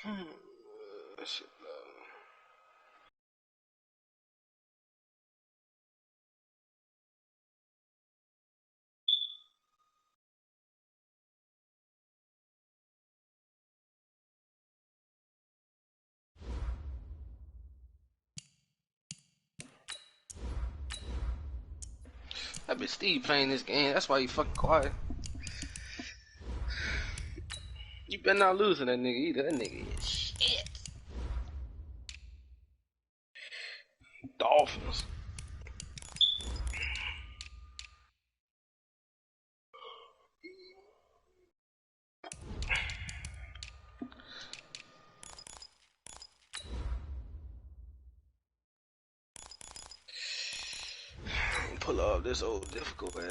Shit, that bitch Steve playing this game. That's why he fucking quiet. You better not lose to that nigga either. That nigga is shit. Dolphins. Pull up this old difficult win.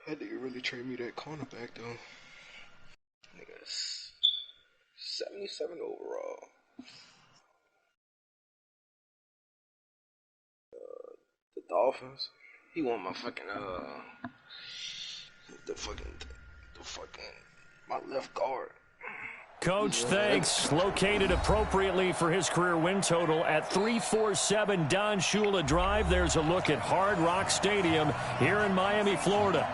That nigga really trade me that cornerback though. Niggas 77 overall. The Dolphins. He want my fucking the fucking my left guard. Coach thanks, located appropriately for his career win total at 347 Don Shula Drive. There's a look at Hard Rock Stadium here in Miami, Florida.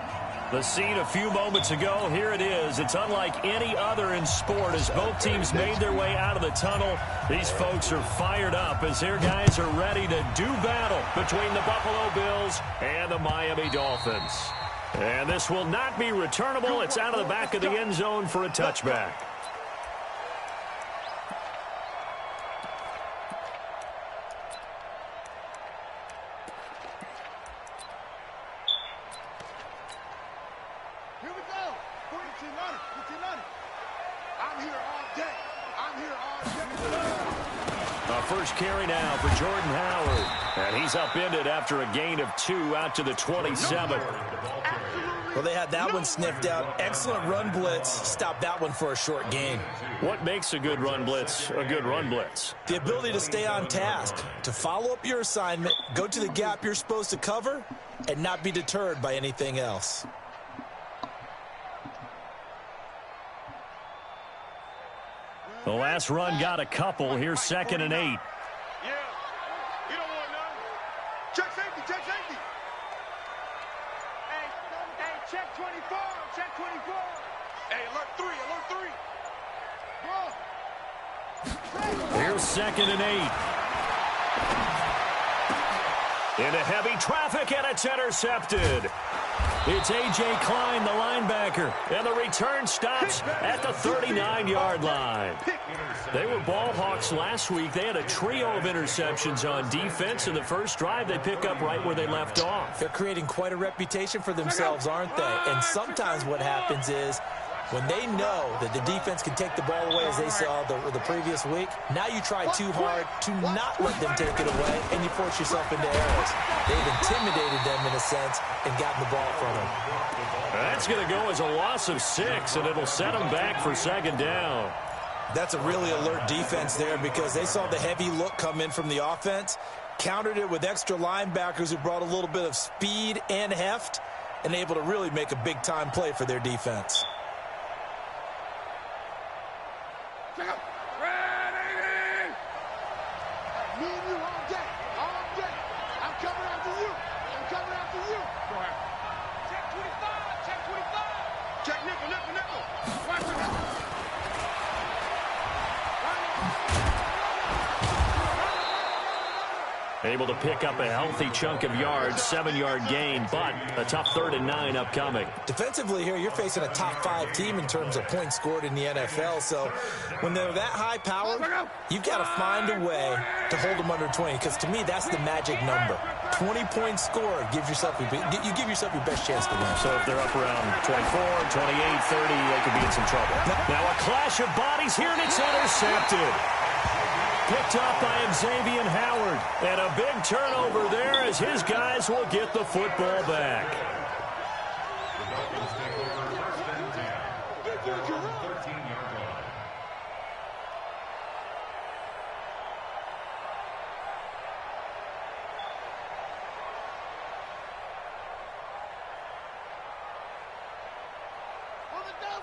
The scene a few moments ago, here it is. It's unlike any other in sport as both teams made their way out of the tunnel. These folks are fired up as their guys are ready to do battle between the Buffalo Bills and the Miami Dolphins. And this will not be returnable. It's out of the back of the end zone for a touchback. First carry now for Jordan Howard. And he's upended after a gain of 2 out to the 27. Well, they had that one sniffed out. Excellent run blitz. Stopped that one for a short gain. What makes a good run blitz a good run blitz? The ability to stay on task, to follow up your assignment, go to the gap you're supposed to cover, and not be deterred by anything else. The last run got a couple. Here's 2nd and 8. Yeah, you don't want none. Check safety, check safety. Hey, check 24, check 24. Hey, alert 3, alert 3. Here's 2nd and 8. Into heavy traffic, and it's intercepted. It's A.J. Klein, the linebacker, and the return stops at the 39-yard line. They were ball hawks last week. They had a trio of interceptions on defense. In the first drive, they pick up right where they left off. They're creating quite a reputation for themselves, aren't they? And sometimes what happens is when they know that the defense can take the ball away, as they saw the previous week, now you try too hard to not let them take it away, and you force yourself into errors. They've intimidated them in a sense and gotten the ball from them. That's going to go as a loss of 6, and it'll set them back for 2nd down. That's a really alert defense there because they saw the heavy look come in from the offense, countered it with extra linebackers who brought a little bit of speed and heft, and able to really make a big-time play for their defense. Check out. Ready. Me and you all day. All day. I'm coming after you. I'm coming after you. Go ahead. Check 25. Check 25. Check nickel, nickel, nickel. Watch it. Able to pick up a healthy chunk of yards, 7-yard gain, but a tough 3rd and 9 upcoming. Defensively here, you're facing a top 5 team in terms of points scored in the NFL. So when they're that high powered, you've got to find a way to hold them under 20, because to me, that's the magic number. 20-point score gives yourself you give yourself your best chance to win. So if they're up around 24, 28, 30, they could be in some trouble. Now a clash of bodies here, and it's intercepted. Picked up by Xavier Howard. And a big turnover there as his guys will get the football back.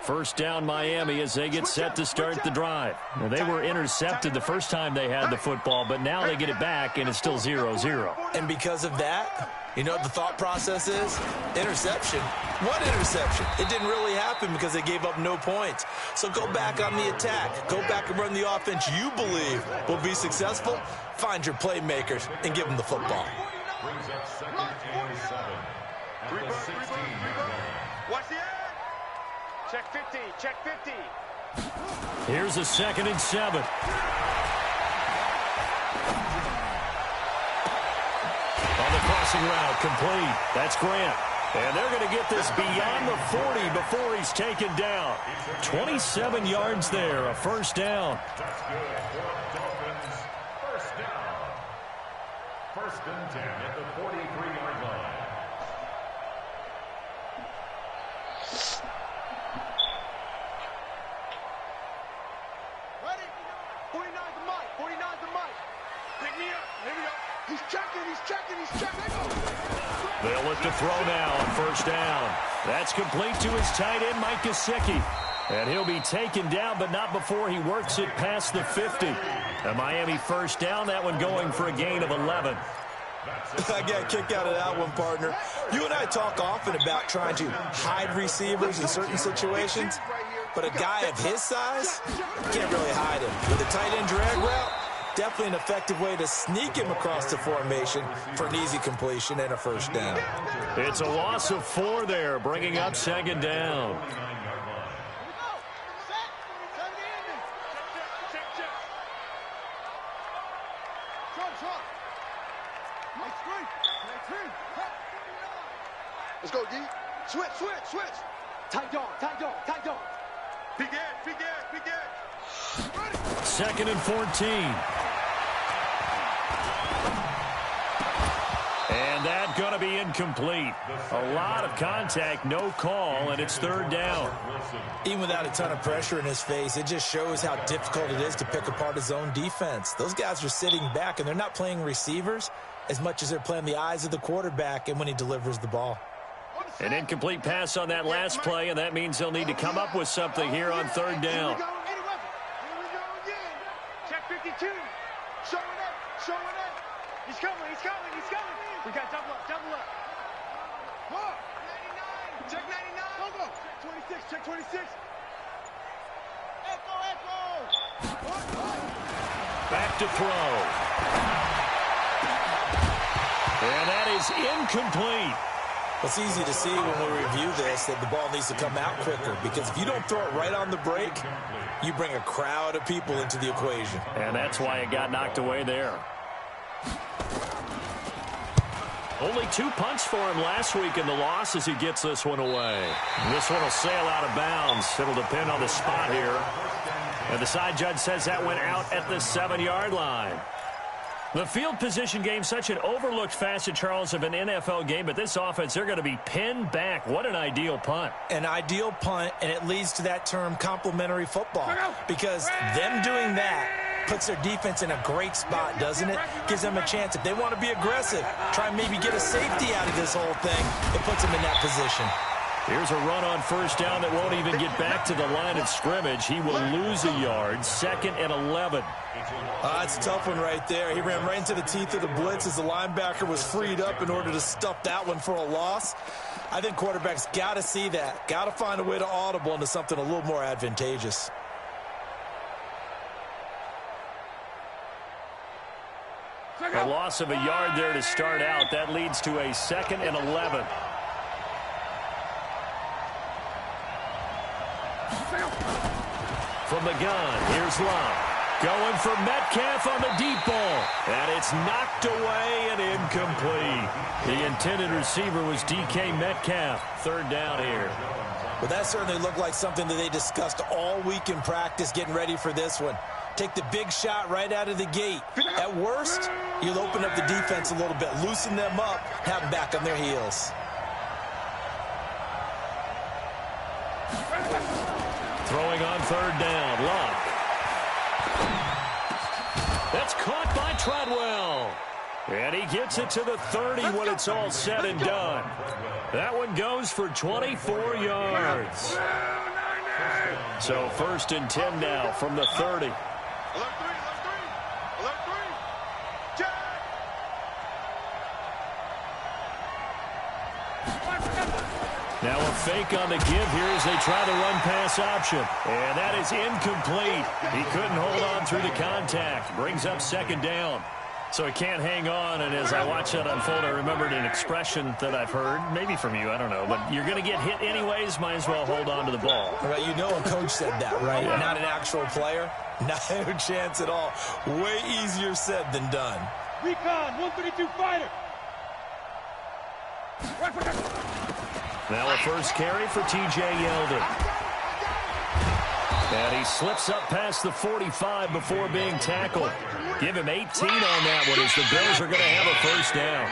First down Miami as they get set to start the drive. Now, they were intercepted the first time they had the football, but now they get it back, and it's still 0-0. And because of that, you know what the thought process is? Interception. What interception? It didn't really happen because they gave up no points. So go back on the attack. Go back and run the offense you believe will be successful. Find your playmakers and give them the football. Brings up second and 7 at the 16-yard line. Watch the edge. Check 50, check 50. Here's a 2nd and 7. On the crossing route, complete. That's Grant. And they're going to get this beyond the 40 before he's taken down. 27 yards there, a first down. That's good for Dolphins. First down. First and 10 at the 43-yard line. Ready? 49's the mic. 49's the mic. Pick me up. Here we go. He's checking. He's checking. He's checking. They'll look to throw now on first down. That's complete to his tight end, Mike Gesicki. And he'll be taken down, but not before he works it past the 50. A Miami first down, that one going for a gain of 11. I got a kick out of that one, partner. You and I talk often about trying to hide receivers in certain situations, but a guy of his size, can't really hide him. With a tight end drag route, definitely an effective way to sneak him across the formation for an easy completion and a first down. It's a loss of 4 there, bringing up second down. Let's go, D. Switch, switch, switch. Tight dog, tight dog, tight dog. Big edge, big edge, big edge. Ready. 2nd and 14. And that's going to be incomplete. A lot of contact, no call, and it's third down. Even without a ton of pressure in his face, it just shows how difficult it is to pick apart his own defense. Those guys are sitting back, and they're not playing receivers as much as they're playing the eyes of the quarterback and when he delivers the ball. An incomplete pass on that last play, and that means they'll need to come up with something here on third down. Here we go again. Check 52. Showing up, showing up. He's coming, he's coming, he's coming. We got double up, double up. What? 99. Check 99. Go. Check 26, check 26. Echo, echo. Back to throw. And that is incomplete. It's easy to see when we review this that the ball needs to come out quicker, because if you don't throw it right on the break, you bring a crowd of people into the equation. And that's why it got knocked away there. Only 2 punts for him last week in the loss as he gets this one away. And this one will sail out of bounds. It'll depend on the spot here. And the side judge says that went out at the 7-yard line. The field position game, such an overlooked facet, Charles, of an NFL game, but this offense, they're going to be pinned back. What an ideal punt. An ideal punt, and it leads to that term complementary football, because them doing that puts their defense in a great spot, doesn't it? Gives them a chance. If they want to be aggressive, try and maybe get a safety out of this whole thing, it puts them in that position. Here's a run on first down that won't even get back to the line of scrimmage. He will lose a yard. 2nd and 11. That's a tough one right there. He ran right into the teeth of the blitz as the linebacker was freed up in order to stuff that one for a loss. I think quarterbacks got to see that. Got to find a way to audible into something a little more advantageous. A loss of a yard there to start out. That leads to a 2nd and 11. From the gun, here's Love. Going for Metcalf on the deep ball. And it's knocked away and incomplete. The intended receiver was DK Metcalf. Third down here. Well, that certainly looked like something that they discussed all week in practice getting ready for this one. Take the big shot right out of the gate. At worst, you'll open up the defense a little bit, loosen them up, have them back on their heels. Throwing on third down, Locke. That's caught by Treadwell. And he gets it to the 30 when it's all said and done. That one goes for 24 yards. So first and 10 now from the 30. Now a fake on the give here as they try the run-pass option. And that is incomplete. He couldn't hold on through the contact. Brings up second down. So he can't hang on, and as I watch that unfold, I remembered an expression that I've heard, maybe from you, I don't know, but you're going to get hit anyways, might as well hold on to the ball. Right, you know a coach said that, right? Yeah. Not an actual player. Not a chance at all. Way easier said than done. Recon, 132 fighter. Now a first carry for T.J. Yeldon. And he slips up past the 45 before being tackled. Give him 18 on that one as the Bills are going to have a first down.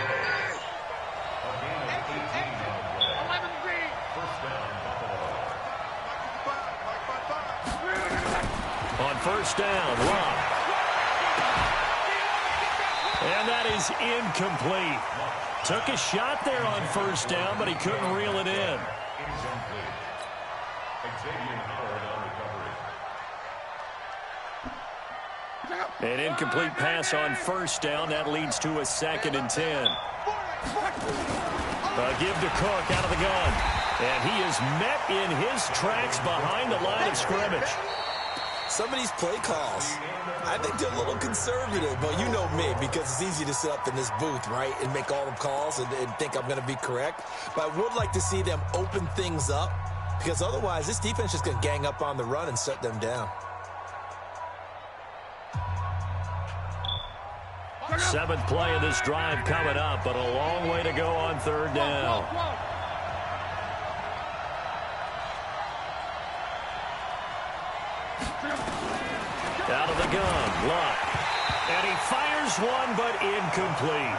On first down, Locke. And that is incomplete. Took a shot there on first down, but he couldn't reel it in. An incomplete pass on first down. That leads to a 2nd and 10. Give to Cook out of the gun. And he is met in his tracks behind the line of scrimmage. Some of these play calls, I think they're a little conservative. But you know me, because it's easy to sit up in this booth, right, and make all the calls and think I'm going to be correct. But I would like to see them open things up, because otherwise this defense is going to gang up on the run and shut them down. 7th play of this drive coming up, but a long way to go on third down. Out of the gun, Locke. And he fires one, but incomplete.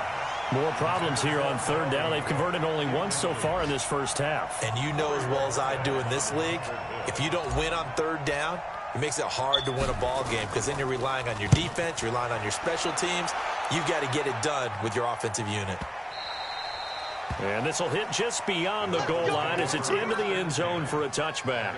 More problems here on third down. They've converted only once so far in this first half. And you know as well as I do in this league, if you don't win on third down, it makes it hard to win a ball game, because then you're relying on your defense, you're relying on your special teams. You've got to get it done with your offensive unit. And this will hit just beyond the goal line as it's into the end zone for a touchback.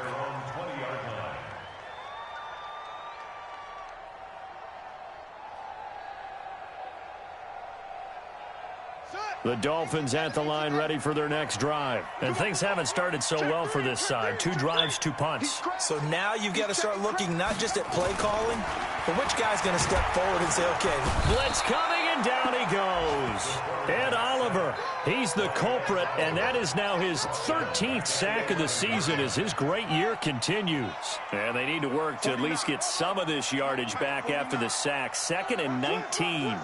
The Dolphins at the line ready for their next drive. And things haven't started so well for this side. 2 drives, 2 punts. So now you've got to start looking not just at play calling, but which guy's going to step forward and say, okay. Blitz coming, and down he goes. Ed Oliver, he's the culprit, and that is now his 13th sack of the season as his great year continues. And they need to work to at least get some of this yardage back after the sack. 2nd and 19.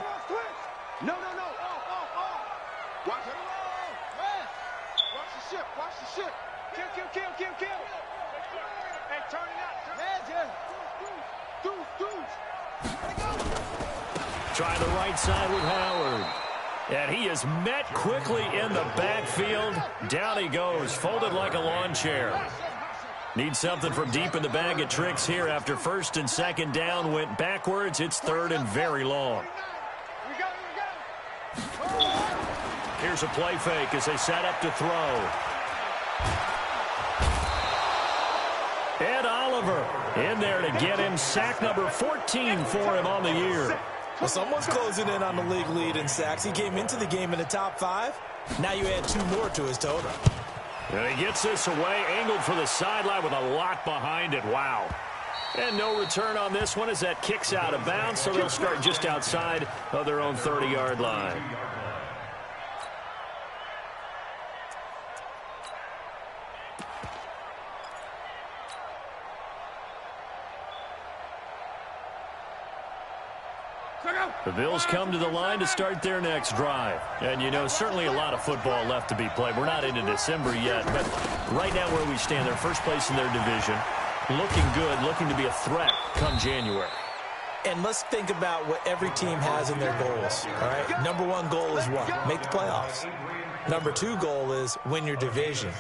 No. Watch the ship. Watch the ship. Kill. Hey, turn it out. Try the right side with Howard. And he is met quickly in the backfield. Down he goes, folded like a lawn chair. Needs something from deep in the bag of tricks here after 1st and 2nd down. Went backwards. It's 3rd and very long. Here's a play fake as they set up to throw. Ed Oliver in there to get him sack number 14 for him on the year. Well, someone's closing in on the league lead in sacks. He came into the game in the top 5. Now you add 2 more to his total. And he gets this away, angled for the sideline with a lot behind it. Wow. And no return on this one as that kicks out of bounds, so they'll start just outside of their own 30-yard line. The Bills come to the line to start their next drive. And, you know, certainly a lot of football left to be played. We're not into December yet, but right now where we stand, they're first place in their division. Looking good, looking to be a threat come January. And let's think about what every team has in their goals, all right? Number one goal is what? Make the playoffs. Number two goal is win your division.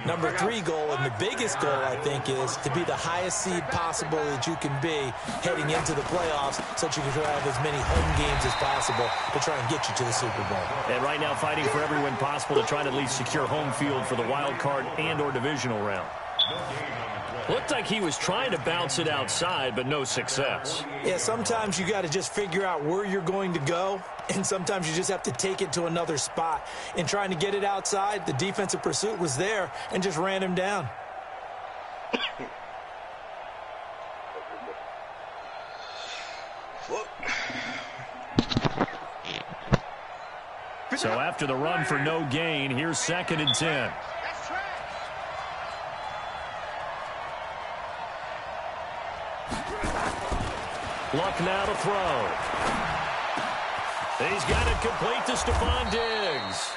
Number three goal, and the biggest goal, I think, is to be the highest seed possible that you can be heading into the playoffs so that you can have as many home games as possible to try and get you to the Super Bowl. And right now fighting for every win possible to try to at least secure home field for the wild card and or divisional round. Looked like he was trying to bounce it outside, but no success. Yeah, sometimes you got to just figure out where you're going to go, and sometimes you just have to take it to another spot. In trying to get it outside, the defensive pursuit was there and just ran him down. So after the run for no gain, here's 2nd and 10. Luck now to throw. He's got it complete to Stephon Diggs.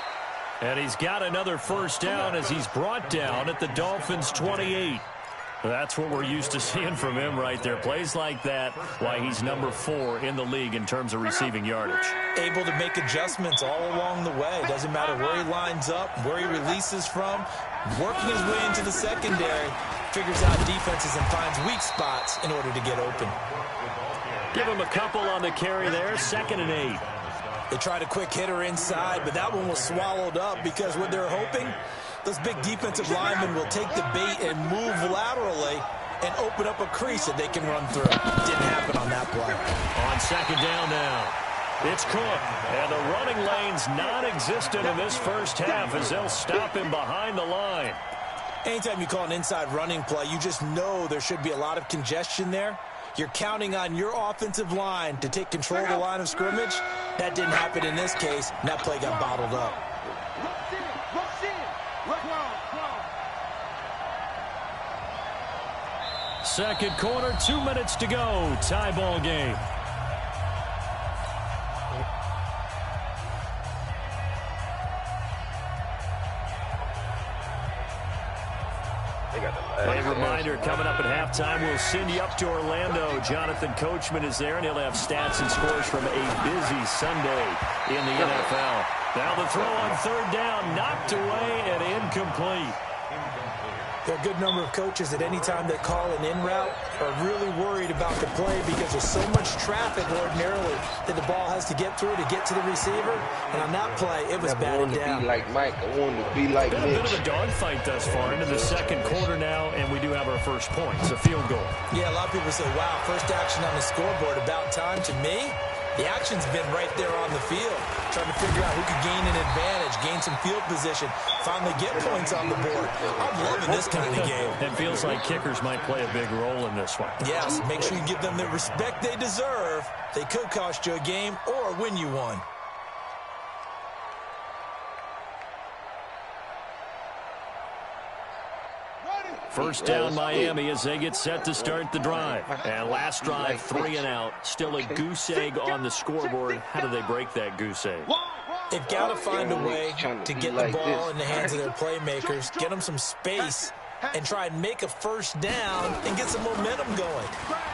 And he's got another first down as he's brought down at the Dolphins' 28. That's what we're used to seeing from him right there. Plays like that, why he's number 4 in the league in terms of receiving yardage. Able to make adjustments all along the way. Doesn't matter where he lines up, where he releases from. Working his way into the secondary, figures out defenses and finds weak spots in order to get open. Give him a couple on the carry there, 2nd and 8. They tried a quick hitter inside, but that one was swallowed up because what they're hoping, those big defensive linemen will take the bait and move laterally and open up a crease that they can run through. Didn't happen on that play. On 2nd down now, it's Cook, and the running lane's non-existent in this first half as they'll stop him behind the line. Anytime you call an inside running play, you just know there should be a lot of congestion there. You're counting on your offensive line to take control of the line of scrimmage. That didn't happen in this case, and that play got bottled up. Second quarter, 2 minutes to go. Tie ball game. A reminder, coming up at halftime, we'll send you up to Orlando. Jonathan Coachman is there, and he'll have stats and scores from a busy Sunday in the NFL. Now the throw on 3rd down, knocked away and incomplete. There are a good number of coaches at any time they call an in route are really worried about the play because there's so much traffic ordinarily that the ball has to get through to get to the receiver. And on that play, it was batted down. I wanted to be like Mike. I wanted to be like Mitch. Been a bit of a dogfight thus far into the second quarter now, and we do have our first point. It's a field goal. Yeah, a lot of people say, wow, first action on the scoreboard, about time. To me, the action's been right there on the field, trying to figure out who could gain an advantage, gain some field position, finally get points on the board. I'm loving this kind of game. It feels like kickers might play a big role in this one. Yes, make sure you give them the respect they deserve. They could cost you a game or win you one. First down Miami as they get set to start the drive. And last drive, 3 and out. Still a goose egg on the scoreboard. How do they break that goose egg? They've got to find a way to get the ball in the hands of their playmakers, get them some space, and try and make a first down and get some momentum going.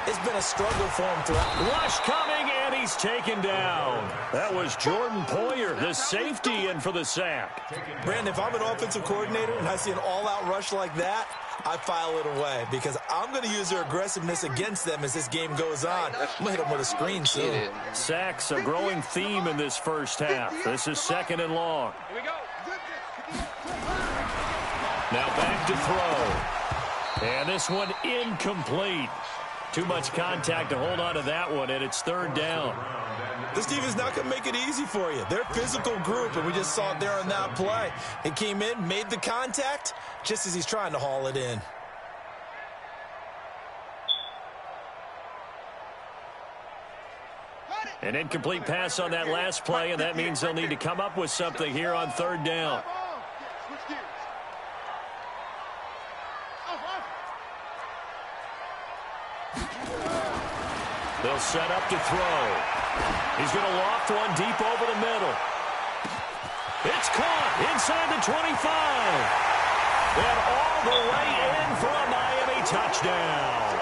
It's been a struggle for them throughout. Rush coming, and he's taken down. That was Jordan Poyer, the safety, in for the sack. Brandon, if I'm an offensive coordinator and I see an all-out rush like that, I file it away because I'm going to use their aggressiveness against them as this game goes on. I'm going to hit them with a screen soon. Sacks, a growing theme in this first half. This is 2nd and long. Here we go. Now back to throw. And this one incomplete. Too much contact to hold on to that one, and it's 3rd down. This team is not going to make it easy for you. They're a physical group, and we just saw it there on that play. He came in, made the contact, just as he's trying to haul it in. An incomplete pass on that last play, and that means they'll need to come up with something here on 3rd down. They'll set up to throw. He's going to loft one deep over the middle. It's caught inside the 25. And all the way in for a Miami touchdown.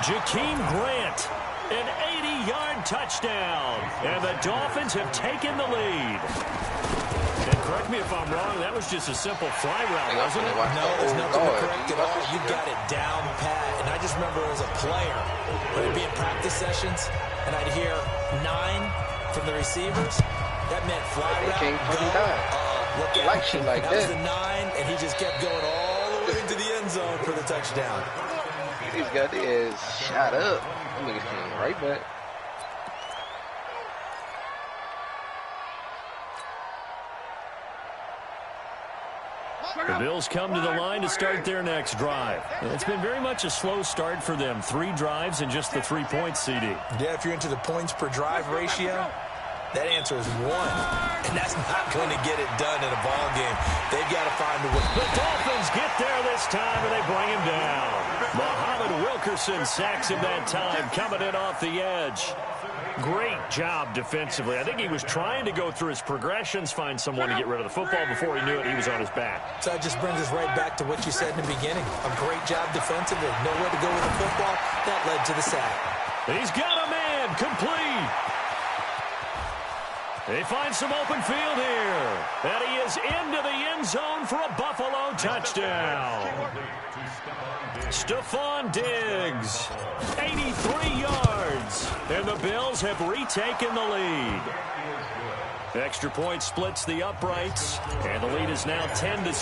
Jakeem Grant, an 80-yard touchdown. And the Dolphins have taken the lead. And correct me if I'm wrong, that was just a simple fly route, wasn't it? No, there's nothing to correct at all. You got it down pat. And I just remember as a player, when it'd be in practice sessions, and I'd hear 9 from the receivers, that meant fly route, go. Look at like shit like that. That was the 9, and he just kept going all the way into the end zone for the touchdown. He's got his shot up. That nigga's coming right back. The Bills come to the line to start their next drive. It's been very much a slow start for them. 3 drives and just the 3 points, CD. Yeah, if you're into the points per drive ratio, that answer is 1. And that's not going to get it done in a ball game. They've got to find a way. The Dolphins get there this time, and they bring him down. Muhammad Wilkerson sacks him that time, coming in off the edge. Great job defensively. I think he was trying to go through his progressions, find someone to get rid of the football. Before he knew it, he was on his back. So it just brings us right back to what you said in the beginning. A great job defensively. Nowhere to go with the football. That led to the sack. He's got a man complete. They find some open field here. And he is into the end zone for a Buffalo touchdown. Stephon Diggs, 83 yards. And the Bills have retaken the lead. Extra point splits the uprights. And the lead is now 10-7.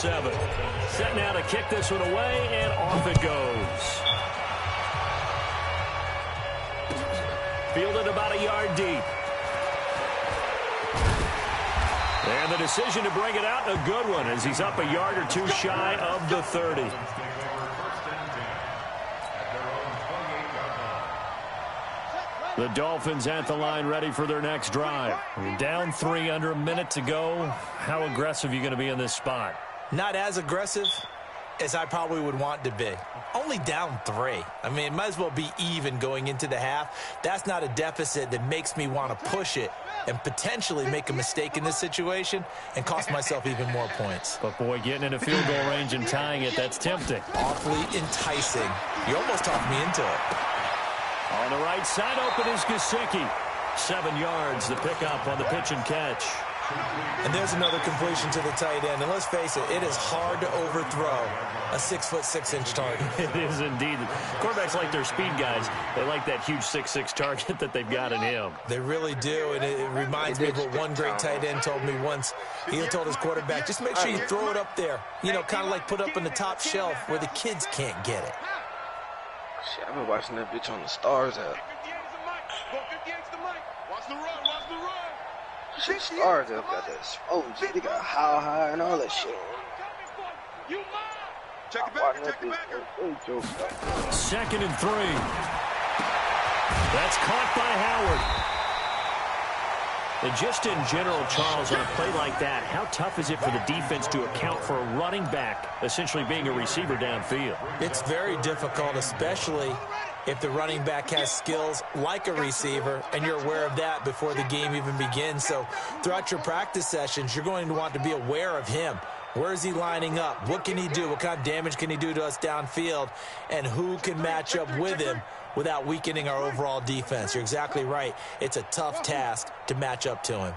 Set now to kick this one away, and off it goes. Fielded about a yard deep. And the decision to bring it out, a good one, as he's up a yard or 2 shy of the 30. The Dolphins at the line ready for their next drive. Down 3, under a minute to go. How aggressive are you going to be in this spot? Not as aggressive as I probably would want to be. Only down 3. I mean, it might as well be even going into the half. That's not a deficit that makes me want to push it and potentially make a mistake in this situation and cost myself even more points. But, boy, getting into field goal range and tying it, that's tempting. Awfully enticing. You almost talked me into it. On the right side, open is Gesicki. 7 yards, the pickup on the pitch and catch. And there's another completion to the tight end. And let's face it, it is hard to overthrow a 6'6" target. It is indeed. Quarterbacks like their speed guys. They like that huge 6'6" target that they've got in him. They really do, and it reminds me of what one great tight end told me once. He told his quarterback, just make sure you throw it up there. You know, kind of like put up on the top shelf where the kids can't get it. Shit, I've been watching that bitch on the Stars app. Shit, Stars app got that smoke. They got how high and all that shit. Check it back, check it back. 2nd and 3. That's caught by Howard. And just in general, Charles, on a play like that, how tough is it for the defense to account for a running back essentially being a receiver downfield? It's very difficult, especially if the running back has skills like a receiver, and you're aware of that before the game even begins. So throughout your practice sessions, you're going to want to be aware of him. Where is he lining up? What can he do? What kind of damage can he do to us downfield? And who can match up with him without weakening our overall defense? You're exactly right. It's a tough task to match up to him.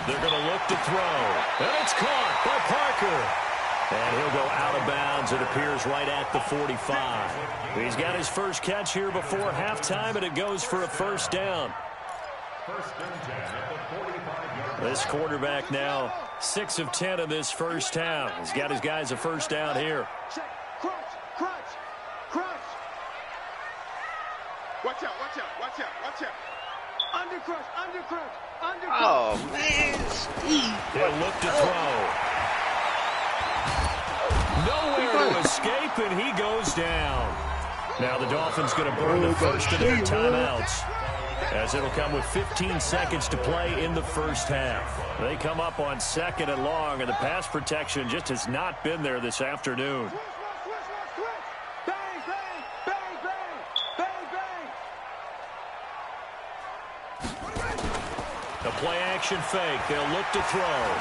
They're going to look to throw. And it's caught by Parker. And he'll go out of bounds, it appears, right at the 45. He's got his first catch here before halftime, and it goes for a first down. This quarterback now 6 of 10 in this first half. He's got his guys a first down here. Watch out, watch out, watch out, watch out. Undercrush, undercrush, undercrush. Oh, man, Steve. He'll look to throw. Nowhere to escape, and he goes down. Now the Dolphins going to burn the first of their timeouts, as it'll come with 15 seconds to play in the first half. They come up on 2nd and long, and the pass protection just has not been there this afternoon. Bang, bang, bang, bang, bang, bang. The play action fake. They'll look to throw.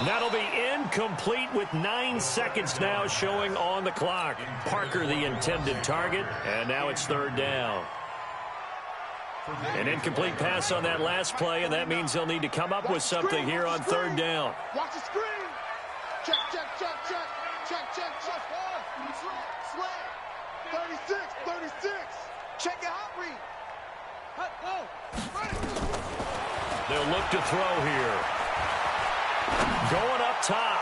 That'll be incomplete with 9 seconds now showing on the clock. Parker the intended target, and now it's 3rd down. An incomplete pass on that last play, and that means they'll need to come up with something here on 3rd down. Watch the screen. Check, check, check, check. Check, check, check. Slant. 36, 36. Check your hot read. Hot, go. They'll look to throw here. Going up top.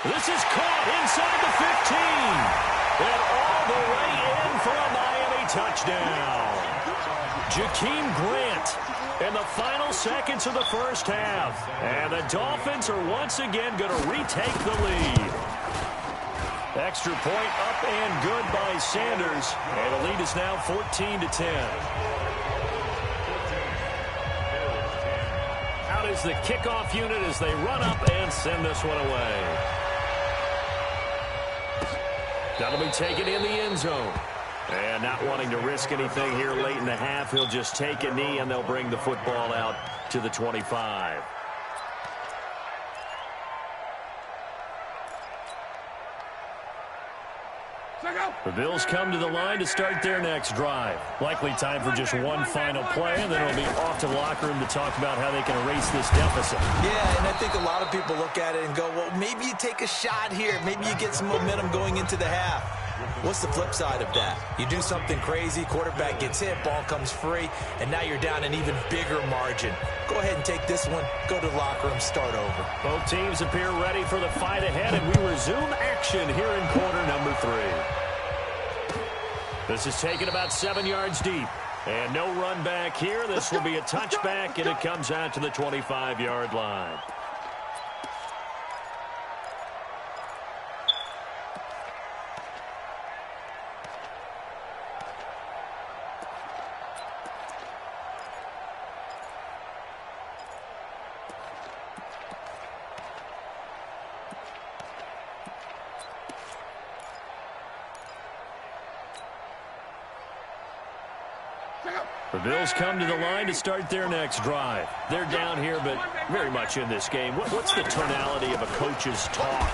This is caught inside the 15. And all the way in for a Miami touchdown. Jakeem Grant in the final seconds of the first half. And the Dolphins are once again going to retake the lead. Extra point up and good by Sanders. And the lead is now 14-10. Is the kickoff unit as they run up and send this one away. That'll be taken in the end zone. And not wanting to risk anything here late in the half, he'll just take a knee and they'll bring the football out to the 25. The Bills come to the line to start their next drive. Likely time for just one final play, and then it'll be off to the locker room to talk about how they can erase this deficit. Yeah, and I think a lot of people look at it and go, well, maybe you take a shot here. Maybe you get some momentum going into the half. What's the flip side of that? You do something crazy, quarterback gets hit, ball comes free, and now you're down an even bigger margin. Go ahead and take this one, go to the locker room, start over. Both teams appear ready for the fight ahead, and we resume action here in quarter number 3. This is taken about 7 yards deep. And no run back here. This will be a touchback, and it comes out to the 25-yard line. The Bills come to the line to start their next drive. They're down here, but very much in this game. What's the tonality of a coach's talk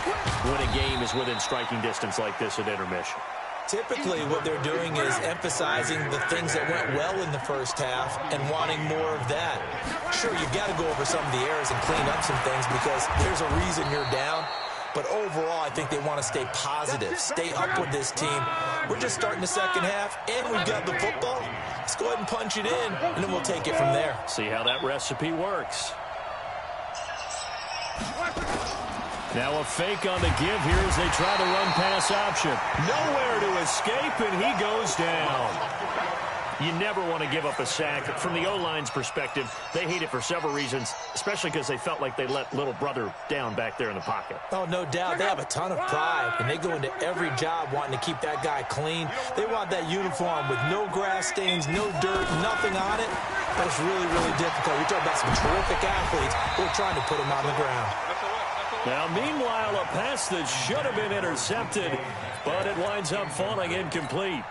when a game is within striking distance like this at intermission? Typically, what they're doing is emphasizing the things that went well in the first half and wanting more of that. Sure, you've got to go over some of the errors and clean up some things because there's a reason you're down. But overall, I think they want to stay positive, stay up with this team. We're just starting the second half, and we've got the football. Let's go ahead and punch it in, and then we'll take it from there. See how that recipe works. Now a fake on the give here as they try to run pass option. Nowhere to escape, and he goes down. You never want to give up a sack. From the O-line's perspective, they hate it for several reasons, especially because they felt like they let little brother down back there in the pocket. Oh, no doubt. They have a ton of pride, and they go into every job wanting to keep that guy clean. They want that uniform with no grass stains, no dirt, nothing on it. But it's really, really difficult. You're talking about some terrific athletes who are trying to put him on the ground. Now, meanwhile, a pass that should have been intercepted, but it winds up falling incomplete.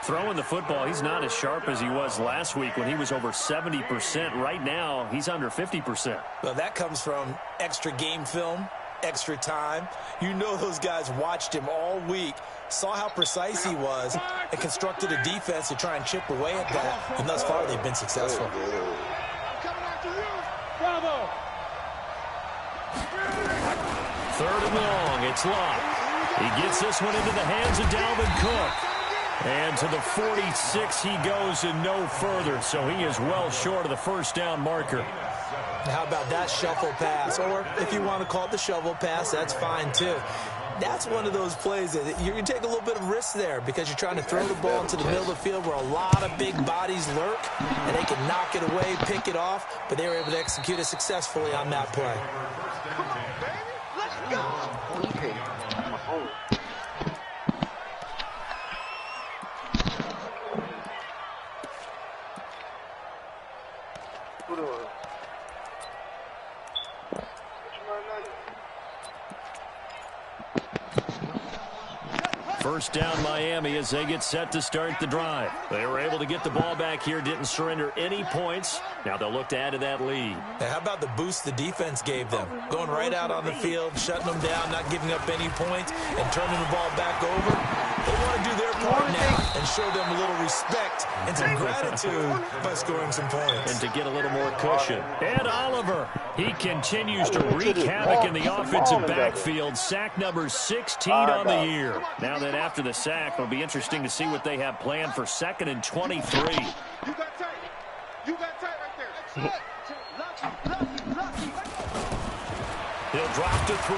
Throwing the football, he's not as sharp as he was last week when he was over 70%. Right now, he's under 50%. Well, that comes from extra game film, extra time. You know those guys watched him all week, saw how precise he was, and constructed a defense to try and chip away at that. And thus far, they've been successful. Coming after you. Bravo. 3rd and long, it's Locke. He gets this one into the hands of Dalvin Cook. And to the 46 he goes and no further, so he is well short of the first down marker. How about that shuffle pass? Or if you want to call it the shovel pass, that's fine too. That's one of those plays that you take a little bit of risk there because you're trying to throw the ball into the middle of the field where a lot of big bodies lurk, and they can knock it away, pick it off, but they were able to execute it successfully on that play. Come on, baby. Let's go. First down Miami as they get set to start the drive. They were able to get the ball back here, didn't surrender any points. Now they'll look to add to that lead. Now, how about the boost the defense gave them? Going right out on the field, shutting them down, not giving up any points, and turning the ball back over. They want to do their part now and show them a little respect and some gratitude by scoring some points. And to get a little more cushion. Ed Oliver, he continues to wreak havoc in the offensive backfield. Sack number 16 on the year. Now that after the sack, it'll be interesting to see what they have planned for 2nd and 23. You got tight. You got tight right there. He'll drop to throw.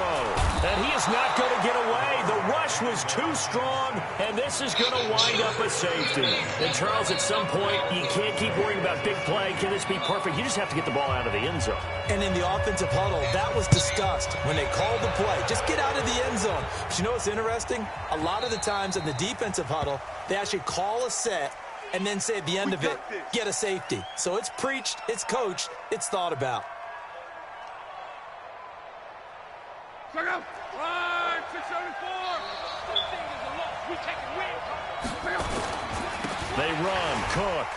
And he is not going to get away. The rush was too strong, and this is going to wind up a safety. And, Charles, at some point, you can't keep worrying about big play. Can this be perfect? You just have to get the ball out of the end zone. And in the offensive huddle, that was discussed when they called the play. Just get out of the end zone. But you know what's interesting? A lot of the times in the defensive huddle, they actually call a set and then say at the end of it, get a safety. So it's preached, it's coached, it's thought about. Check out. Line 674. They run. Cook.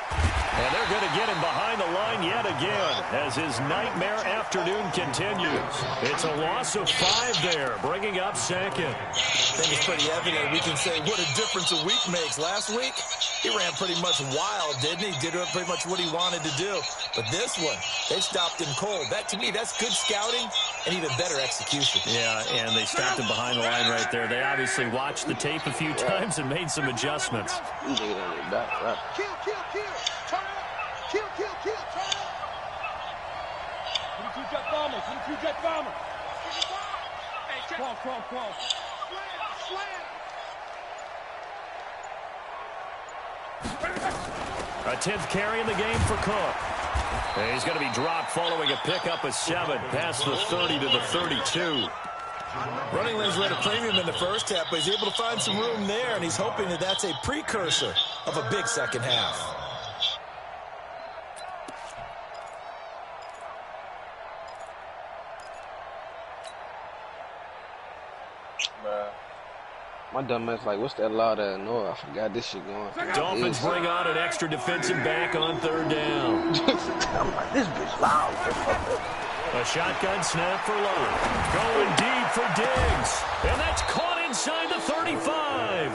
And they're going to get him behind the line yet again as his nightmare afternoon continues. It's a loss of 5 there, bringing up 2nd. I think it's pretty evident. We can say what a difference a week makes. Last week, he ran pretty much wild, didn't he? Did pretty much what he wanted to do. But this one, they stopped him cold. That, to me, that's good scouting and even better execution. Yeah, and they stopped him behind the line right there. They obviously watched the tape a few times and made some adjustments. Kill, kill, kill. Turn it up. Kill, kill, kill. Turn it up. 22 jet bombers. 22 jet bombers. Hey, cross. A 10th carry in the game for Cook. And he's going to be dropped following a pickup of 7 past the 30 to the 32. Running lanes were at a premium in the first half, but he's able to find some room there, and he's hoping that that's a precursor of a big second half. My dumb ass like, what's that loud ass noise? I forgot this shit going. Dolphins bring on an extra defensive back on 3rd down. I'm like, this bitch loud. A shotgun snap for Love. Going deep for Diggs. And that's caught inside the 35.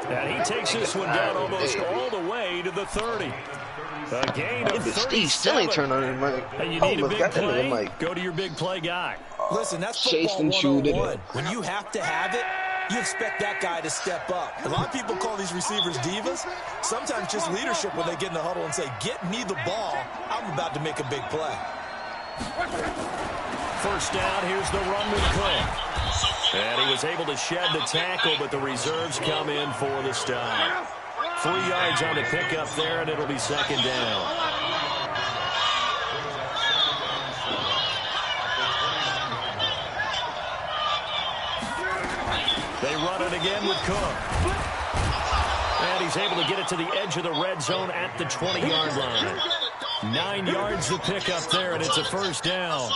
And he takes this one down almost all the way to the 30. A gain of 37. Still ain't turned on his mic. And you need a big play? Go to your big play guy. Listen, that's football 101. When you have to have it, you expect that guy to step up. A lot of people call these receivers divas. Sometimes just leadership when they get in the huddle and say, get me the ball. I'm about to make a big play. First down, here's the run with Cook. And he was able to shed the tackle, but the reserves come in for the stop. 3 yards on the pickup there, and it'll be 2nd down. They run it again with Cook. And he's able to get it to the edge of the red zone at the 20-yard line. 9 yards to pick up there, and it's a first down.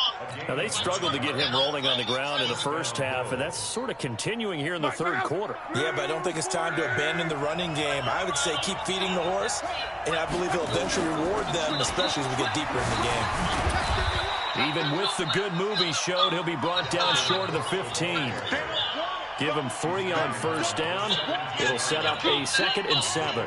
Now, they struggled to get him rolling on the ground in the first half, and that's sort of continuing here in the 3rd quarter. Yeah, but I don't think it's time to abandon the running game. I would say keep feeding the horse, and I believe he'll eventually reward them, especially as we get deeper in the game. Even with the good move he showed, he'll be brought down short of the 15. Give him 3 on first down. It'll set up a 2nd and 7.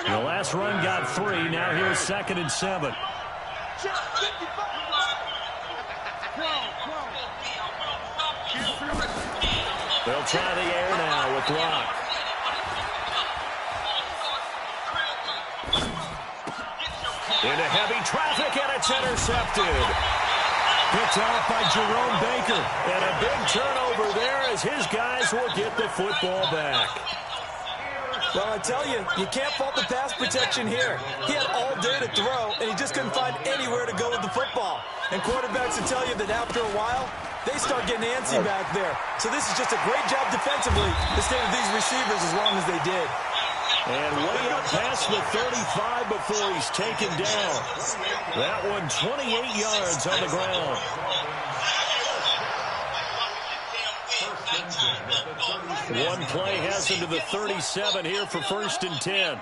The last run got 3. Now here's 2nd and 7. They'll try the air now with Locke. Into heavy traffic, and it's intercepted. Picked off by Jerome Baker. And a big turnover there as his guys will get the football back. Well, I tell you, you can't fault the pass protection here. He had all day to throw, and he just couldn't find anywhere to go with the football. And quarterbacks will tell you that after a while, they start getting antsy back there. So this is just a great job defensively to stay with these receivers as long as they did. And way up past the 35 before he's taken down. That one 28 yards on the ground. One play has him to the 37 here for 1st and 10.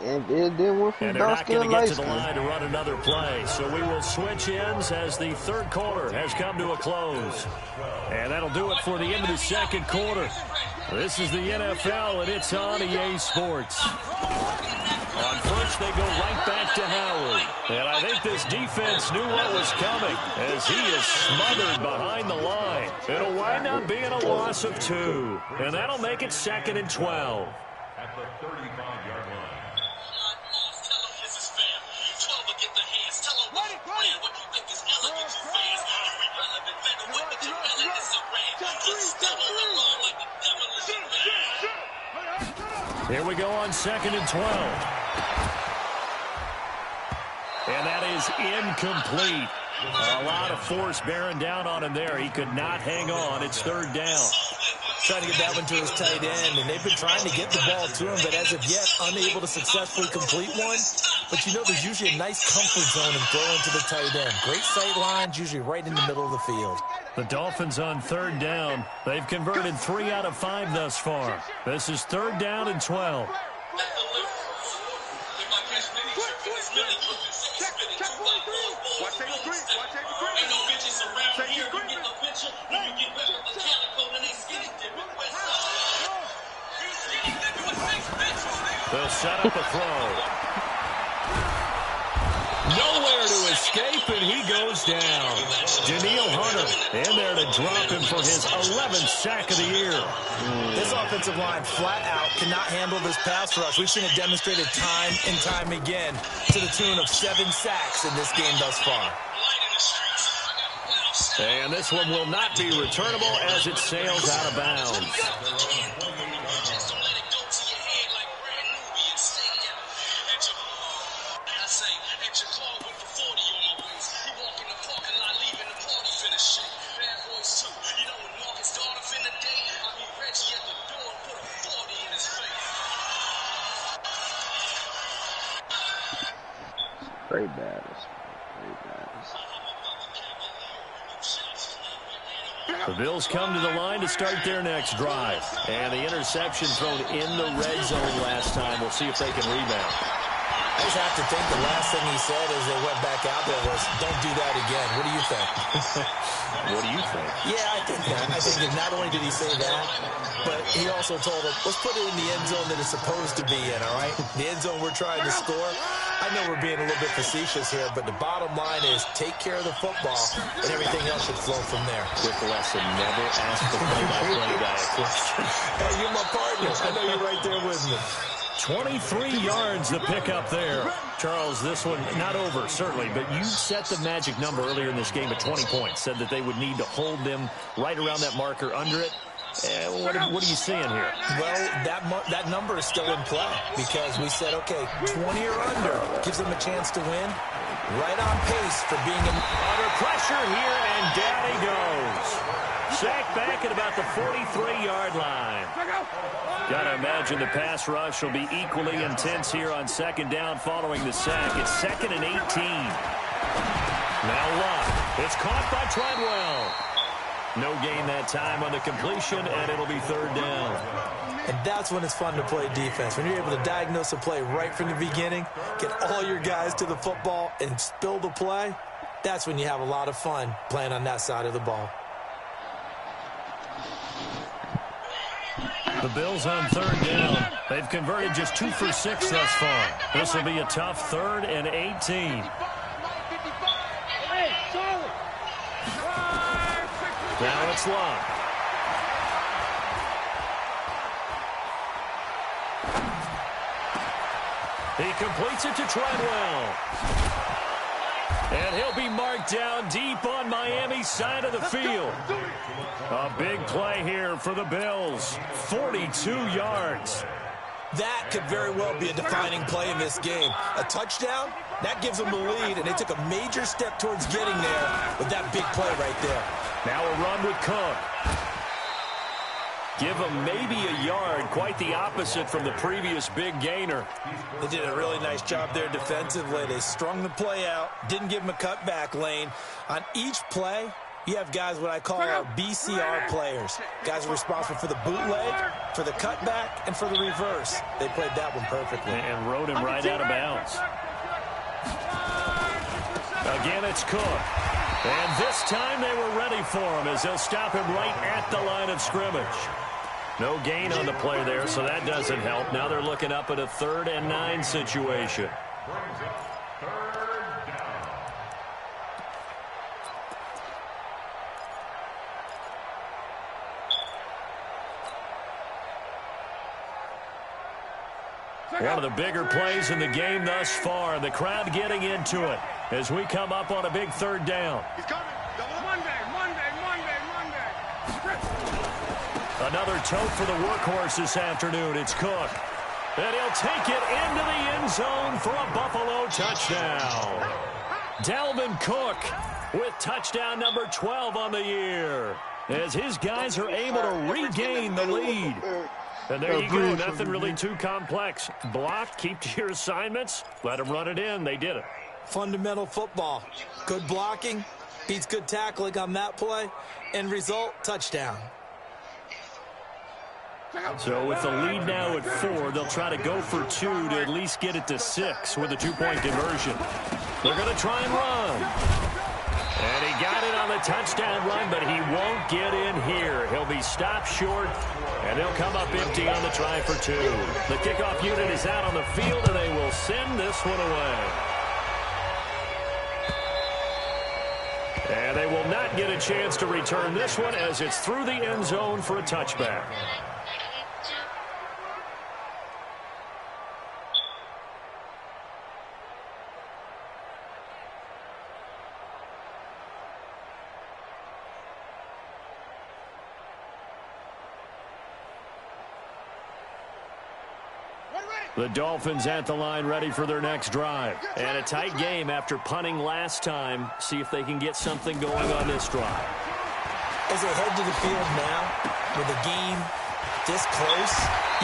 And then went from and they're not going to get to the line line to run another play. So we will switch ends as the third quarter has come to a close. And that'll do it for the end of the second quarter. This is the NFL, and it's on EA Sports. On first, they go right back to Howard. And I think this defense knew what was coming as he is smothered behind the line. It'll wind up being a loss of 2. And that'll make it 2nd and 12. At the 35-yard line. Here we go on 2nd and 12. And that is incomplete. A lot of force bearing down on him there. He could not hang on. It's 3rd down. Trying to get that one to his tight end, and they've been trying to get the ball to him, but as of yet, unable to successfully complete one. But you know there's usually a nice comfort zone in throwing to the tight end. Great sight lines, usually right in the middle of the field. The Dolphins on 3rd down. They've converted 3 out of 5 thus far. This is 3rd down and 12. They'll set up a throw. Nowhere to escape, and he goes down. Daniil Hunter in there to drop him for his 11th sack of the year. This offensive line flat out cannot handle this pass rush. We've seen it demonstrated time and time again to the tune of 7 sacks in this game thus far. And this one will not be returnable as it sails out of bounds. Very bad. The Bills come to the line to start their next drive. And the interception thrown in the red zone last time. We'll see if they can rebound. I just have to think the last thing he said as they went back out there was, don't do that again. What do you think? What do you think? Yeah, I think that. I think that not only did he say that, but he also told him, let's put it in the end zone that it's supposed to be in, all right? The end zone we're trying to score. I know we're being a little bit facetious here, but the bottom line is take care of the football, and everything else should flow from there. Quick lesson, never ask the play-by-play guy a question. Hey, you're my partner. I know you're right there with me. 23 yards the pickup there. Charles, this one not over, certainly, but you set the magic number earlier in this game at 20 points, said that they would need to hold them right around that marker under it. What are you seeing here? Well, that number is still in play because we said, okay, 20 or under gives them a chance to win. Right on pace for being under pressure here, and down he goes. Sacked back at about the 43-yard line. Got to imagine the pass rush will be equally intense here on 2nd down following the sack. It's 2nd and 18. Now Luck. It's caught by Treadwell. No gain that time on the completion, and it'll be 3rd down. And that's when it's fun to play defense. When you're able to diagnose a play right from the beginning, get all your guys to the football, and spill the play, that's when you have a lot of fun playing on that side of the ball. The Bills on 3rd down. They've converted just 2 for 6 thus far. This will be a tough 3rd and 18. Now it's Luck. He completes it to Treadwell. And he'll be marked down deep on Miami's side of the field. A big play here for the Bills. 42 yards. That could very well be a defining play in this game. A touchdown, that gives them the lead, and they took a major step towards getting there with that big play right there. Now a run with Cook. Give him maybe a yard, quite the opposite from the previous big gainer. They did a really nice job there defensively. They strung the play out, didn't give him a cutback lane. On each play, you have guys what I call our BCR players. Guys are responsible for the bootleg, for the cutback, and for the reverse. They played that one perfectly. And rode him right out of bounds. Again, it's Cook. And this time they were ready for him as they'll stop him right at the line of scrimmage. No gain on the play there, so that doesn't help. Now they're looking up at a 3rd and 9 situation. One of the bigger plays in the game thus far. The crowd getting into it as we come up on a big 3rd down. He's coming. Monday. Another tote for the workhorse this afternoon. It's Cook. And he'll take it into the end zone for a Buffalo touchdown. Dalvin Cook with touchdown number 12 on the year as his guys are able to regain the lead. And there you go. Nothing really too complex. Block, keep to your assignments, let them run it in. They did it. Fundamental football. Good blocking beats good tackling on that play. End result, touchdown. So with the lead now at 4, they'll try to go for 2 to at least get it to 6 with a 2-point conversion. They're going to try and run. And he got it on the touchdown run, but he won't get in here. He'll be stopped short, and they'll come up empty on the try for 2. The kickoff unit is out on the field, and they will send this one away. And they will not get a chance to return this one as it's through the end zone for a touchback. The Dolphins at the line ready for their next drive. And a tight game after punting last time. See if they can get something going on this drive. As they head to the field now, with the game this close,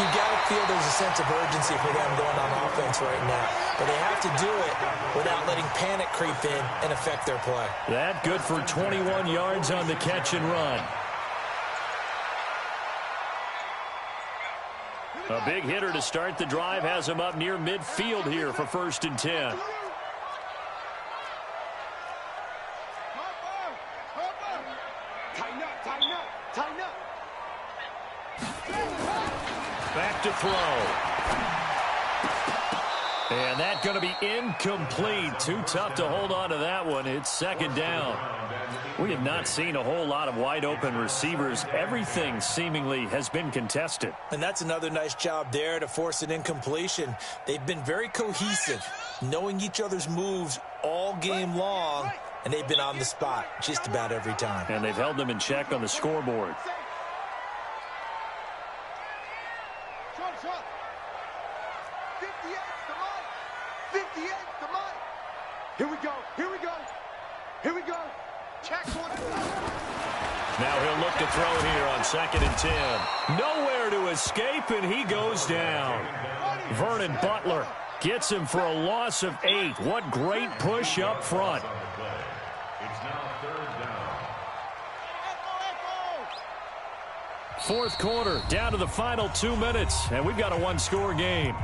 you've got to feel there's a sense of urgency for them going on offense right now. But they have to do it without letting panic creep in and affect their play. That good for 21 yards on the catch and run. A big hitter to start the drive has him up near midfield here for 1st and 10. Tighten up. Back to throw. And that's going to be incomplete. Too tough to hold on to that one. It's 2nd down. We have not seen a whole lot of wide-open receivers. Everything seemingly has been contested. And that's another nice job there to force an incompletion. They've been very cohesive, knowing each other's moves all game long, and they've been on the spot just about every time. And they've held them in check on the scoreboard. Short. 58 the money. Here we go. Check one. Now he'll look to throw here on 2nd and 10. Nowhere to escape, and he goes down. Vernon Butler gets him for a loss of 8. What great push up front. It's now 3rd down. 4th quarter, down to the final 2 minutes, and we've got a 1-score game.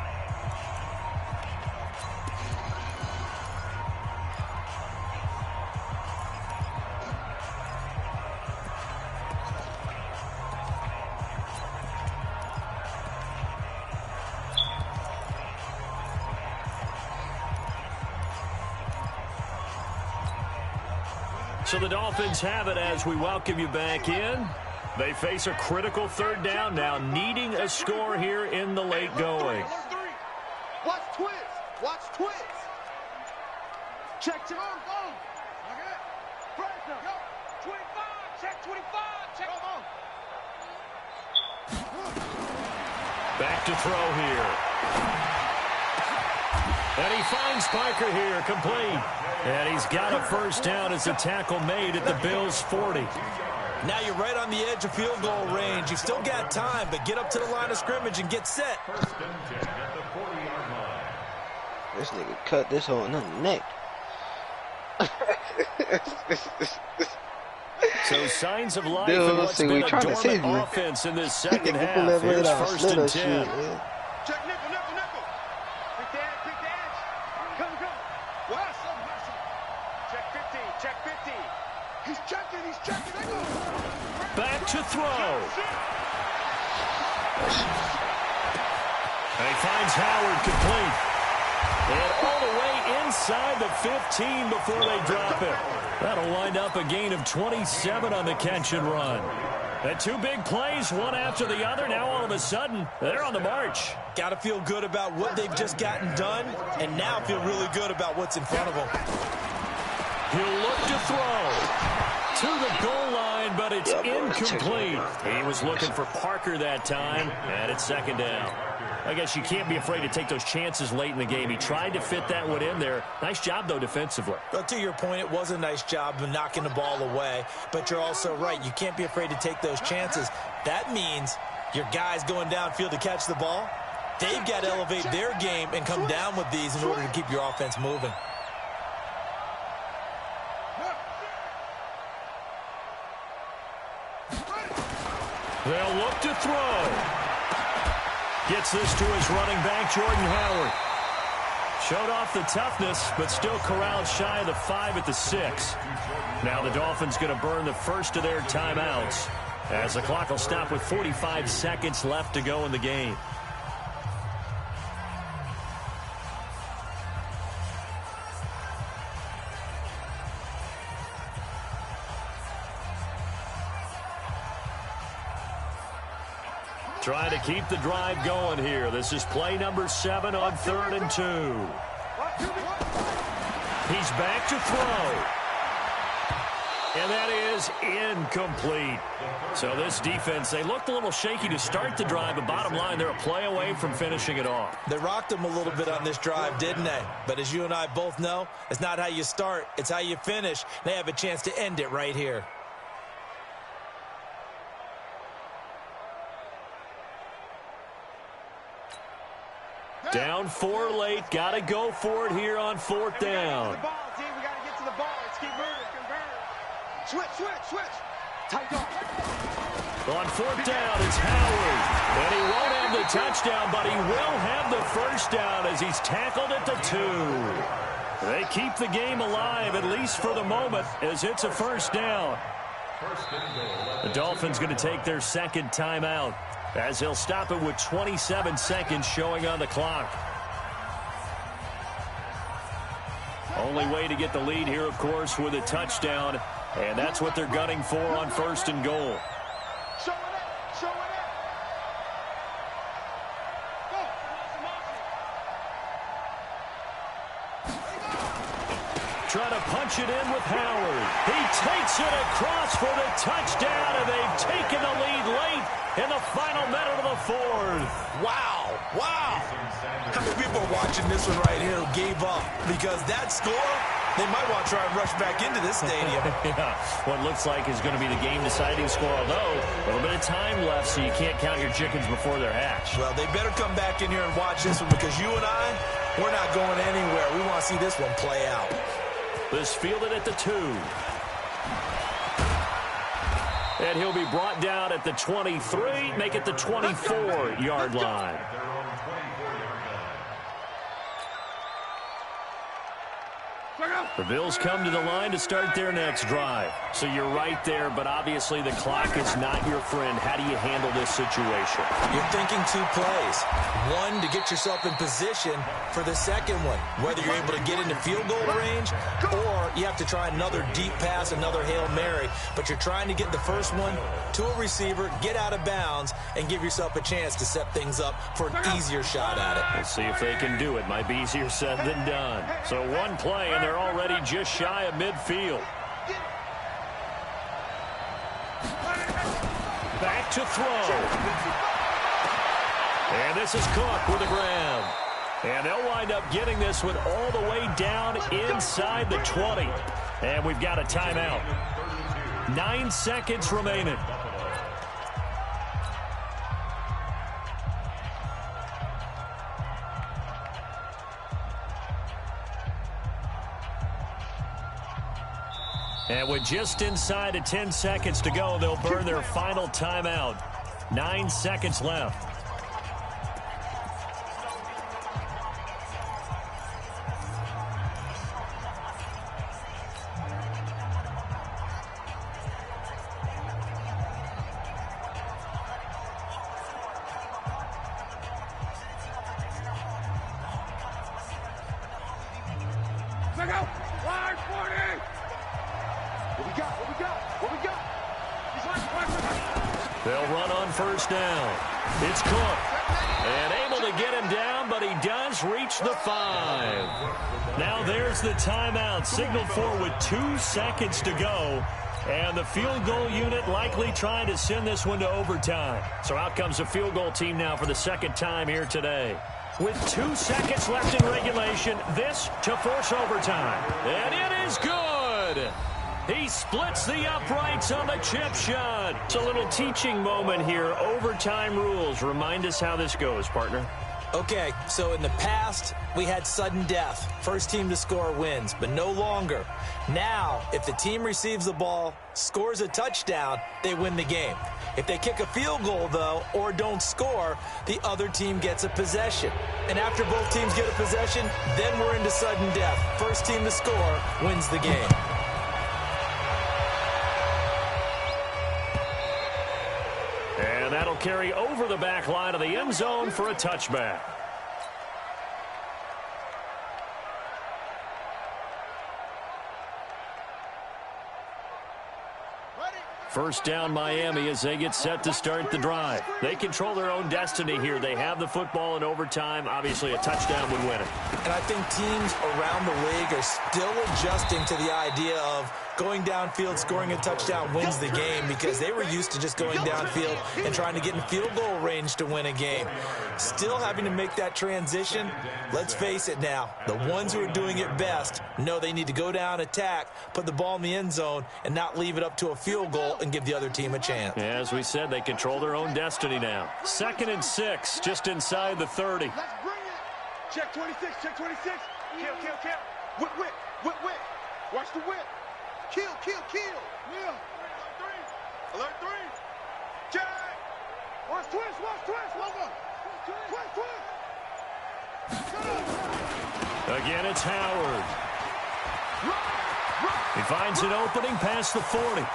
So the Dolphins have it as we welcome you back in. They face a critical 3rd down now, needing a score here in the late going. Watch twist. Check. Go. Okay. Pressure. Go. 25. Check 25. Check. Come on. Back to throw here. And he finds Parker here, complete. And he's got a first down as a tackle made at the Bills' 40. Now you're right on the edge of field goal range. You've still got time, but get up to the line of scrimmage and get set. First and 10 at the 40-yard line. This nigga cut this hole in the neck. So signs of life Dude, in what's see, been we a trying to save dormant you. offense in this second half. People Here's that first and 10. Check nickel, nickel, nickel. Pick the edge, pick the edge. Come, come. Watson. Check 50, check 50. He's checking, he's checking. They go. Back to throw. And he finds Howard complete. And all the way inside the 15 before they drop it. That'll wind up a gain of 27 on the catch and run. The two big plays, one after the other. Now all of a sudden, they're on the march. Got to feel good about what they've just gotten done, and now feel really good about what's in front of them. He'll look to throw to the goal line, but it's incomplete. He was looking for Parker that time, and it's second down. I guess you can't be afraid to take those chances late in the game. He tried to fit that one in there. Nice job, though, defensively. Well, to your point, it was a nice job of knocking the ball away, but you're also right. You can't be afraid to take those chances. That means your guys going downfield to catch the ball, they've got to elevate their game and come down with these in order to keep your offense moving. They'll look to throw. Gets this to his running back, Jordan Howard. Showed off the toughness, but still corralled shy of the 5 at the 6. Now the Dolphins going to burn the first of their timeouts, as the clock will stop with 45 seconds left to go in the game. Trying to keep the drive going here. This is play number 7 on 3rd and 2. He's back to throw. And that is incomplete. So this defense, they looked a little shaky to start the drive, but bottom line, they're a play away from finishing it off. They rocked them a little bit on this drive, didn't they? But as you and I both know, it's not how you start, it's how you finish. They have a chance to end it right here. Down 4 late. Got to go for it here on 4th down. We got to get to the ball. Let's keep moving. Switch. Tight off. On 4th down, it's Howard. And he won't have the touchdown, but he will have the first down as he's tackled at the 2. They keep the game alive, at least for the moment, as it's a first down. The Dolphins going to take their second timeout, as he'll stop it with 27 seconds showing on the clock. Only way to get the lead here, of course, with a touchdown, and that's what they're gunning for on 1st and goal. Show it up. Try to punch it in with Howard. He takes it across for the touchdown, and they've taken the lead late in the final minute of the 4th. Wow. How many people are watching this one right here who gave up? Because that score, they might want to try and rush back into this stadium. Yeah, what looks like is going to be the game-deciding score, although a little bit of time left, so you can't count your chickens before they're hatched. Well, they better come back in here and watch this one, because you and I, we're not going anywhere. We want to see this one play out. This fielded at the 2. And he'll be brought down at the 23, make it the 24-yard line. The Bills come to the line to start their next drive. So you're right there, but obviously the clock is not your friend. How do you handle this situation? You're thinking 2 plays. One, to get yourself in position for the second one, whether you're able to get into field goal range or you have to try another deep pass, another Hail Mary. But you're trying to get the first one to a receiver, get out of bounds, and give yourself a chance to set things up for an easier shot at it. We'll see if they can do it. Might be easier said than done. So one play, and they're already just shy of midfield. Back to throw. And this is Cook with a grab. And they'll wind up getting this one all the way down inside the 20. And we've got a timeout. 9 seconds remaining. And with just inside of 10 seconds to go, they'll burn their final timeout. 9 seconds left. Look out! Line 40! What we got? They'll run on first down. It's Cook. And able to get him down, but he does reach the 5. Now there's the timeout, signaled for with 2 seconds to go. And the field goal unit likely trying to send this one to overtime. So out comes the field goal team now for the second time here today. With 2 seconds left in regulation, this to force overtime. And it is good. He splits the uprights on the chip shot. It's a little teaching moment here. Overtime rules. Remind us how this goes, partner. Okay, so in the past, we had sudden death. First team to score wins, but no longer. Now, if the team receives the ball, scores a touchdown, they win the game. If they kick a field goal, though, or don't score, the other team gets a possession. And after both teams get a possession, then we're into sudden death. First team to score wins the game. And that'll carry over the back line of the end zone for a touchback. First down Miami as they get set to start the drive. They control their own destiny here. They have the football in overtime. Obviously, a touchdown would win it. And I think teams around the league are still adjusting to the idea of going downfield, scoring a touchdown wins the game, because they were used to just going downfield and trying to get in field goal range to win a game. Still having to make that transition. Let's face it now, the ones who are doing it best know they need to go down, attack, put the ball in the end zone, and not leave it up to a field goal and give the other team a chance. Yeah, as we said, they control their own destiny now. 2nd and 6, just inside the 30. Let's bring it. Check 26, check 26. Kill. Whip. Watch the whip. Kill. Yeah. Alert 3. Check. Watch twist. Welcome. Twist. Again, it's Howard. He finds an opening past the 40.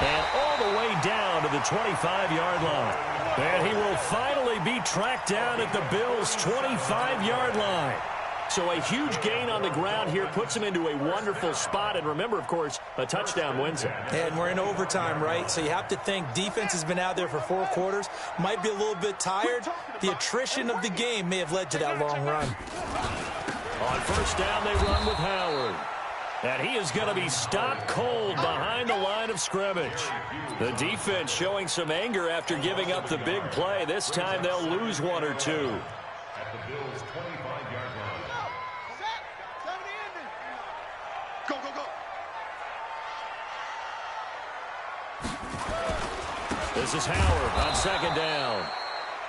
And all the way down to the 25-yard line. And he will finally be tracked down at the Bills' 25-yard line. So a huge gain on the ground here puts him into a wonderful spot. And remember, of course, a touchdown wins it. And we're in overtime, right? So you have to think defense has been out there for 4 quarters. Might be a little bit tired. The attrition of the game may have led to that long run. On first down, they run with Howard. And he is going to be stopped cold behind the line of scrimmage. The defense showing some anger after giving up the big play. This time they'll lose 1 or 2. At the Bills' 25-yard line. Go. This is Howard on 2nd down.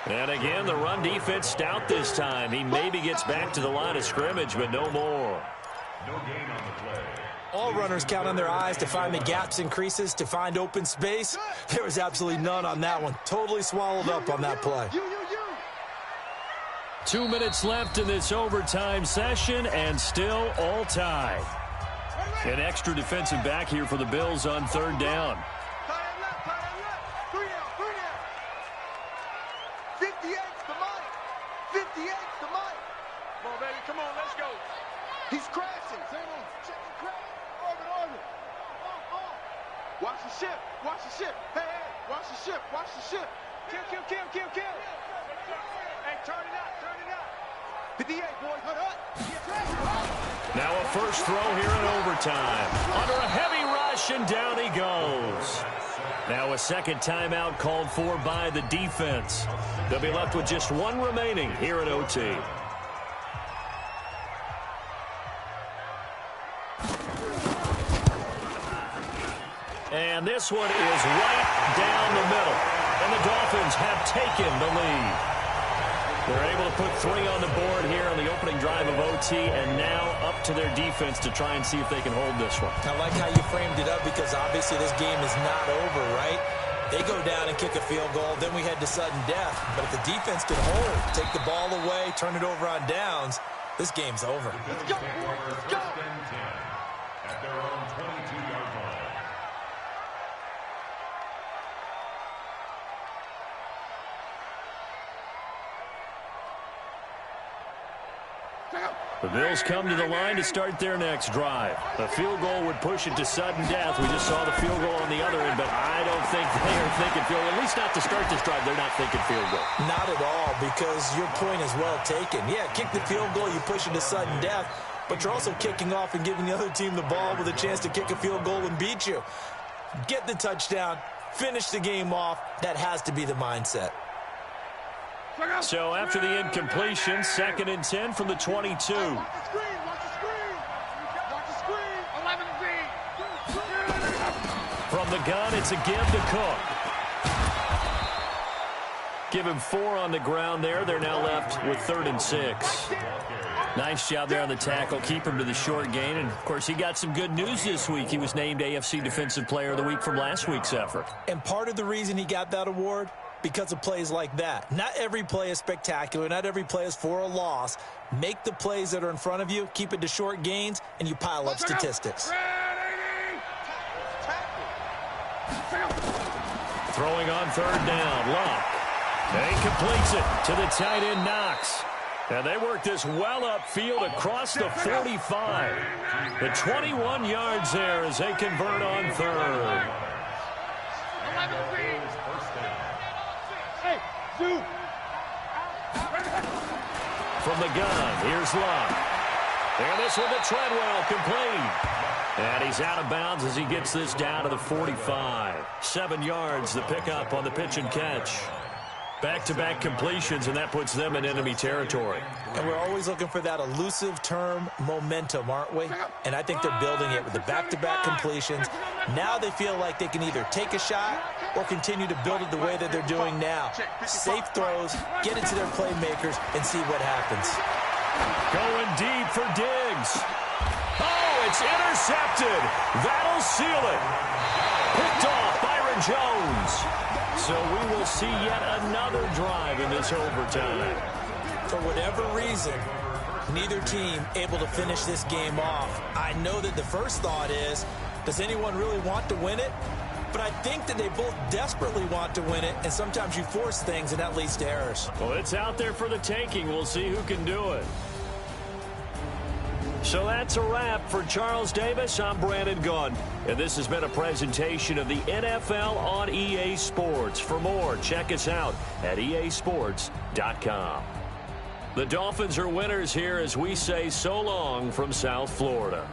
And again, the run defense stout this time. He maybe gets back to the line of scrimmage, but no more. No gain on the play. All runners count on their eyes to find the gaps and creases, to find open space. There was absolutely none on that one. Totally swallowed up on that play. 2 minutes left in this overtime session, and still all tied. An extra defensive back here for the Bills on 3rd down. Tie it left. 3 down. 58's the money. Come on, baby. Come on, let's go. He's crashing. Check the crash. Orbit. Watch the ship. Hey, watch the ship. Kill. Hey, turn it out. 58, boys. Now a first throw here in overtime. Under a heavy rush, and down he goes. Now a second timeout called for by the defense. They'll be left with just one remaining here at OT. And this one is right down the middle. And the Dolphins have taken the lead. They're able to put 3 on the board here on the opening drive of OT, and now up to their defense to try and see if they can hold this one. I like how you framed it up, because obviously this game is not over, right? They go down and kick a field goal, then we head to sudden death. But if the defense can hold, take the ball away, turn it over on downs, this game's over. Let's go, boys. Let's go. At their own 22-yard line. The Bills come to the line to start their next drive. A field goal would push it to sudden death. We just saw the field goal on the other end, but I don't think they are thinking field goal. At least not to start this drive. They're not thinking field goal. Not at all, because your point is well taken. Yeah, kick the field goal, you push it to sudden death, but you're also kicking off and giving the other team the ball with a chance to kick a field goal and beat you. Get the touchdown, finish the game off. That has to be the mindset. So after the incompletion, 2nd and 10 from the 22. Watch the screen. Watch the screen. Watch the screen. 11 feet. From the gun, it's a give to Cook. Give him 4 on the ground there. They're now left with 3rd and 6. Nice job there on the tackle. Keep him to the short gain. And, of course, he got some good news this week. He was named AFC Defensive Player of the Week from last week's effort. And part of the reason he got that award, because of plays like that. Not every play is spectacular. Not every play is for a loss. Make the plays that are in front of you, keep it to short gains, and you pile up statistics. Throwing on 3rd down, Luck. And he completes it to the tight end, Knox. And they work this well upfield across the 45. The 21 yards there as they convert on 3rd. From the gun, here's Luck. And this one to Treadwell, complete. And he's out of bounds as he gets this down to the 45. 7 yards, the pickup on the pitch and catch. Back-to-back completions, and that puts them in enemy territory. And we're always looking for that elusive term, momentum, aren't we? And I think they're building it with the back-to-back completions. Now they feel like they can either take a shot or continue to build it the way that they're doing now. Safe throws, get it to their playmakers, and see what happens. Going deep for Diggs. Oh, it's intercepted. That'll seal it. Picked off Byron Jones. So we will see yet another drive in this overtime. For whatever reason, neither team able to finish this game off. I know that the first thought is, does anyone really want to win it? But I think that they both desperately want to win it, and sometimes you force things, and that leads to errors. Well, it's out there for the taking. We'll see who can do it. So that's a wrap for Charles Davis. I'm Brandon Gunn, and this has been a presentation of the NFL on EA Sports. For more, check us out at easports.com. The Dolphins are winners here as we say so long from South Florida.